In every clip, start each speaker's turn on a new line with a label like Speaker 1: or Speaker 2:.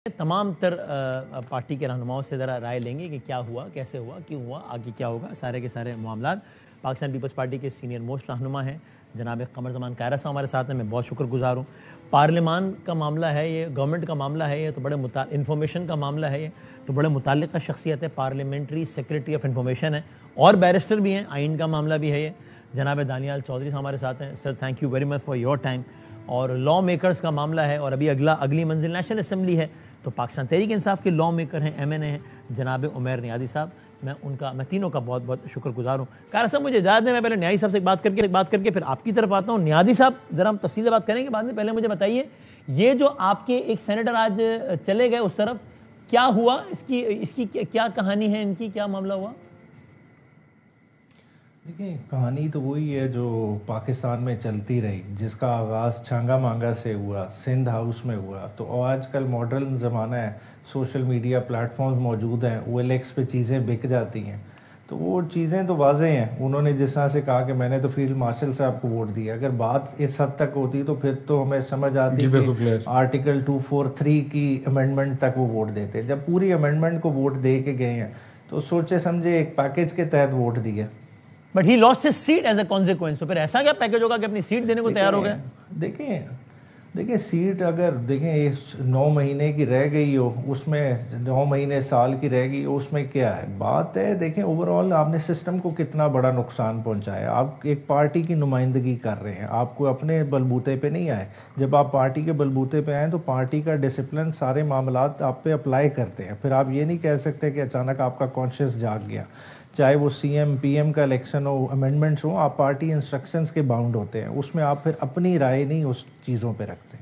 Speaker 1: تمام تر پارٹی کے رہنماؤں سے ذرا رائے لیں گے کہ کیا ہوا، کیسے ہوا، کیوں ہوا، آگے کیا ہوگا، سارے کے سارے معاملات۔ پاکستان پیپلز پارٹی کے سینئر موسٹ رہنما ہیں جناب قمر زمان کائرہ صاحب ہمارے ساتھ ہیں، میں بہت شکر گزار ہوں۔ پارلیمان کا معاملہ ہے، یہ گورنمنٹ کا معاملہ ہے، یہ تو بڑے انفارمیشن کا معاملہ ہے، یہ تو بڑے متعلقہ شخصیت ہے، پارلیمنٹری سیکریٹری آف انفارمیشن ہے اور بیرسٹر بھی ہیں، آئین کا معاملہ بھی ہے۔ یہ جناب دانیال چودھری صاحب ہمارے ساتھ ہیں۔ Sir thank you very much for your time. اور لا میکرز کا معاملہ ہے، اور ابھی اگلی منزل نیشنل اسمبلی ہے، تو پاکستان تحریک انصاف کے لا میکر ہیں، ایم این اے ہیں جناب عمیر نیازی صاحب۔ میں تینوں کا بہت بہت شکر گزار ہوں۔ کائرہ صاحب مجھے اجازت دیں، میں پہلے نیازی صاحب سے بات کر کے پھر آپ کی طرف آتا ہوں۔ نیازی صاحب ذرا ہم تفصیل سے بات کریں گے بعد میں، پہلے مجھے بتائیے یہ جو آپ کے ایک سینیٹر آج چلے گئے اس طرف، کیا ہوا، اس کی کیا کہانی ہے، ان کی کیا معاملہ ہوا؟
Speaker 2: دیکھیں، کہانی تو وہی ہے جو پاکستان میں چلتی رہی، جس کا آغاز چھانگا مانگا سے ہوا، سندھ ہاؤس میں ہوا، تو آج کل ماڈرن زمانہ ہے، سوشل میڈیا پلیٹ فارمز موجود ہیں، او ایل ایکس پہ چیزیں بک جاتی ہیں، تو وہ چیزیں تو واضح ہیں۔ انہوں نے جس طرح سے کہا کہ میں نے تو فیلڈ مارشل صاحب کو ووٹ دیا، اگر بات اس حد تک ہوتی تو پھر تو ہمیں سمجھ آتی کہ آرٹیکل 243 کی امینڈمنٹ تک وہ ووٹ دیتے۔ جب پوری امینڈمنٹ کو ووٹ دے کے گئے ہیں تو سوچے سمجھے ایک پیکج کے تحت ووٹ دیا۔
Speaker 1: But he lost his seat as a consequence, تو پھر ایسا کیا پیکج ہوگا کہ اپنی سیٹ دینے کو تیار ہو گئے؟
Speaker 2: دیکھیں سیٹ اگر 9 مہینے کی رہ گئی ہو، اس میں 9 مہینے سال کی رہ گئی ہو، اس میں کیا ہے بات ہے؟ دیکھیں اوور آل آپ نے سسٹم کو کتنا بڑا نقصان پہنچایا۔ آپ ایک پارٹی کی نمائندگی کر رہے ہیں، آپ کو اپنے بلبوتے پہ نہیں آئے۔ جب آپ پارٹی کے بلبوتے پہ آئیں تو پارٹی کا ڈسپلن سارے معاملات آپ پہ اپلائی کرتے ہیں، پھر آپ یہ نہیں کہہ سکتے کہ اچانک آپ کا کانشیس جاگ گیا۔ چاہے وہ سی ایم پی ایم کا الیکشن ہو، امینڈمنٹس ہوں، آپ پارٹی انسٹرکشنز کے باؤنڈ ہوتے ہیں، اس میں آپ پھر اپنی رائے نہیں اس چیزوں پہ رکھتے۔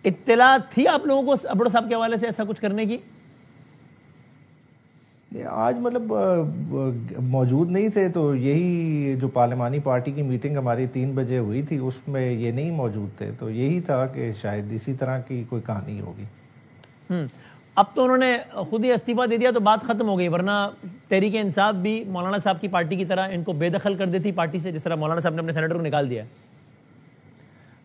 Speaker 1: اطلاع تھی آپ لوگوں کو ابڑو صاحب کے حوالے سے ایسا کچھ کرنے کی؟
Speaker 2: آج موجود نہیں تھے، تو یہی جو پارلیمانی پارٹی کی میٹنگ ہماری 3 بجے ہوئی تھی، اس میں یہ نہیں موجود تھے، تو یہی تھا کہ شاید اسی طرح کی کوئی کہانی ہوگی۔
Speaker 1: اب تو انہوں نے خود ہی استعفیٰ دے دیا تو بات ختم ہو گئی، ورنہ تحریک انصاف بھی مولانا صاحب کی پارٹی کی طرح ان کو بے دخل کر دیتی پارٹی سے، جس طرح مولانا صاحب نے اپنے سینیٹر کو نکال دیا۔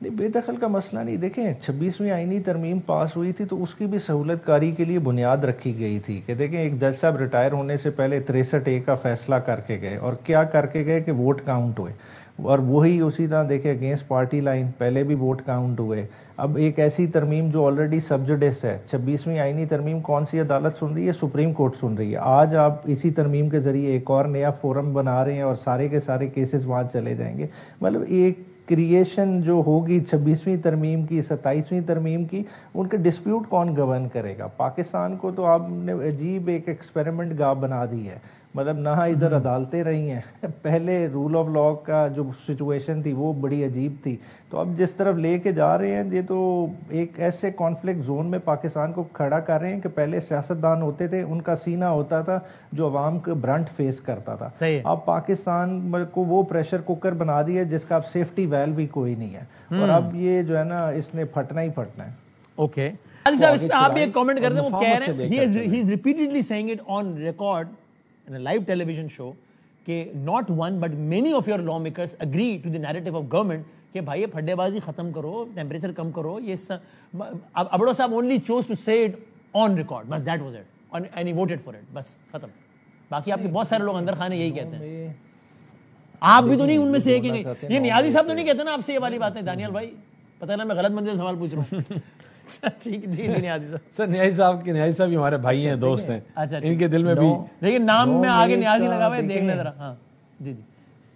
Speaker 2: نہیں، بے دخل کا مسئلہ نہیں۔ دیکھیں 26ویں آئینی ترمیم پاس ہوئی تھی تو اس کی بھی سہولت کاری کے لیے بنیاد رکھی گئی تھی کہ دیکھیں ایک جج صاحب ریٹائر ہونے سے پہلے 63A کا فیصلہ کر کے گئے، اور کیا کر کے گئے کہ ووٹ کاؤنٹ ہوئے، اور وہی اسی طرح دیکھیں اگینسٹ پارٹی لائن پہلے بھی ووٹ کاؤنٹ ہوئے۔ اب ایک ایسی ترمیم جو آلریڈی سب جوڈس ہے، 26ویں آئینی ترمیم کون سی عدالت سن رہی ہے؟ سپریم کورٹ سن رہی ہے۔ آج آپ اسی ترمیم کے ذریعے ایک اور نیا فورم بنا رہے ہیں اور سارے کے سارے کیسز وہاں چلے جائیں گے۔ مطلب ایک کریشن جو ہوگی 26ویں ترمیم کی، 27ویں ترمیم کی، ان کے ڈسپیوٹ کون گورن کرے گا؟ پاکستان کو تو آپ نے عجیب ایک ایکسپیریمنٹ گاہ بنا دی ہے، مطلب نہ ادھر عدالتیں رہی ہیں، پہلے رول آف لا کا جو سچویشن تھی وہ بڑی عجیب تھی، تو اب جس طرف لے کے جا رہے ہیں یہ تو ایک ایسے کانفلکٹ زون میں پاکستان کو کھڑا کر رہے ہیں کہ پہلے سیاستدان ہوتے تھے، ان کا سینہ ہوتا تھا جو عوام کو برنٹ فیس کرتا تھا۔ اب پاکستان کو وہ پریشر کوکر بنا دیا جس کا اب سیفٹی ویل بھی کوئی نہیں ہے، اور اب یہ جو ہے نا اس نے پھٹنا ہی پھٹنا ہے۔
Speaker 1: اوکے صاحب، اس پہ آپ ایک کامنٹ کر دیں، وہ کہہ رہے ہیں he is repeatedly saying it on record in a live television show کہ not one but many of your lawmakers agree to the narrative of government کہ بھائی یہ پھڈے بازی ختم کرو، ٹیمپریچر کم کرو۔ یہ ابڑو صاحب only chose to say it on record، بس that was it and he voted for it، بس ختم۔ باقی آپ کے بہت سارے لوگ اندر خانے یہی کہتے ہیں، آپ بھی تو نہیں ان میں سے ایک ہیں۔ یہ نیازی صاحب تو نہیں کہتے نا آپ سے یہ والی باتیں؟ دانیال بھائی پتہ نا میں غلط بندے سے سوال پوچھ رہا ہوں۔ ٹھیک جی نیازی صاحب،
Speaker 3: سر نیازی صاحب ہمارے بھائی ہیں، دوست ہیں، ان کے دل میں بھی
Speaker 1: لیکن نام میں آگے نیازی لگا ہوا ہے، دیکھ لیں ذرا۔ ہاں جی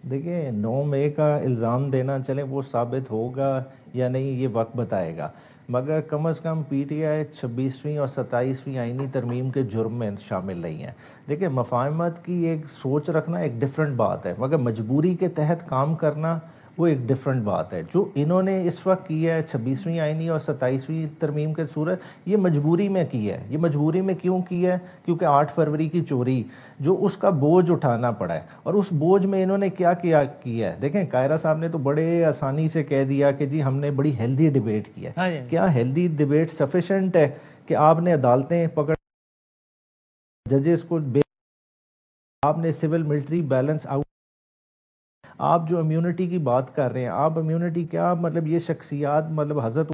Speaker 2: دیکھیں 9 مئی کا الزام دینا چلیں وہ ثابت ہوگا یا نہیں یہ وقت بتائے گا، مگر کم از کم پی ٹی آئی 26ویں اور 27ویں آئینی ترمیم کے جرم میں شامل نہیں ہے۔ دیکھیں مفاہمت کی ایک سوچ رکھنا ایک ڈیفرنٹ بات ہے، مگر مجبوری کے تحت کام کرنا وہ ایک ڈیفرنٹ بات ہے۔ جو انہوں نے اس وقت کی ہے 26ویں آئینی اور 27ویں ترمیم کے صورت، یہ مجبوری میں کی ہے۔ یہ مجبوری میں کیوں کی ہے؟ کیونکہ 8 فروری کی چوری جو اس کا بوجھ اٹھانا پڑا ہے، اور اس بوجھ میں انہوں نے کیا ہے؟ دیکھیں قاہرہ صاحب نے تو بڑے آسانی سے کہہ دیا کہ جی ہم نے بڑی ہیلدی ڈیبیٹ کی ہے۔ کیا ہیلدی ڈیبیٹ سفیشینٹ ہے کہ آپ نے عدالتیں پکڑ، ججز کو، آپ نے سول ملٹری بیلنس آؤٹ، آپ جو امیونٹی کی بات کر رہے ہیں، آپ امیونٹی کیا مطلب یہ شخصیات مطلب حضرت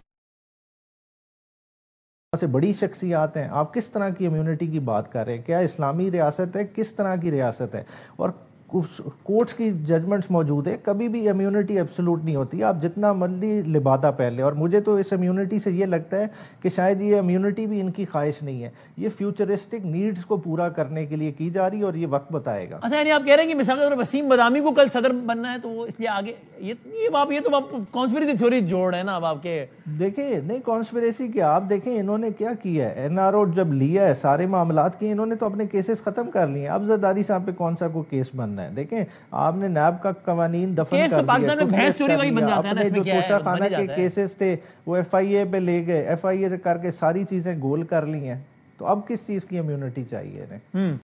Speaker 2: سے بڑی شخصیات ہیں، آپ کس طرح کی امیونٹی کی بات کر رہے ہیں؟ کیا اسلامی ریاست ہے؟ کس طرح کی ریاست ہے؟ اور کورٹس کی ججمنٹس موجود ہے، کبھی بھی امیونٹی ایبسولوٹ نہیں ہوتی، آپ جتنا مرضی لبادہ پہن لیں. اور مجھے تو اس امیونٹی سے یہ لگتا ہے کہ شاید یہ امیونٹی بھی ان کی خواہش نہیں ہے، یہ فیوچرسٹک نیڈز کو پورا کرنے کے لیے کی جا رہی ہے، اور یہ وقت بتائے گا.
Speaker 1: اچھا یعنی آپ کہہ رہے ہیں کہ مثال اگر وسیم بدامی کو کل صدر بننا ہے تو وہ اس لیے آگے یہ تو آپ کانسپریسی تھیوری جوڑ رہے ہیں نا اب آپ کے.
Speaker 2: دیکھیں نہیں کانسپریسی کیا، آپ دیکھیں انہوں نے کیا کیا ہے، این آر او جب لیا ہے سارے معاملات کی، انہوں نے تو اپنے کیسز ختم کر لیے ہیں. اب زرداری صاحب پہ کون سا کوئی کیس بننا ہے؟ دیکھیں آپ نے نیب کا قوانین دفن کر دیا،
Speaker 1: پاکستان میں بھینس چوری وہی بن جاتا ہے نا، اس میں کیا ہے،
Speaker 2: توشہ خانہ کے کیسز تھے وہ ایف آئی اے پہ لے گئے، ایف آئی اے کر کے ساری چیزیں گول کر لی ہیں. تو اب کس چیز کی امیونٹی چاہیے انہیں؟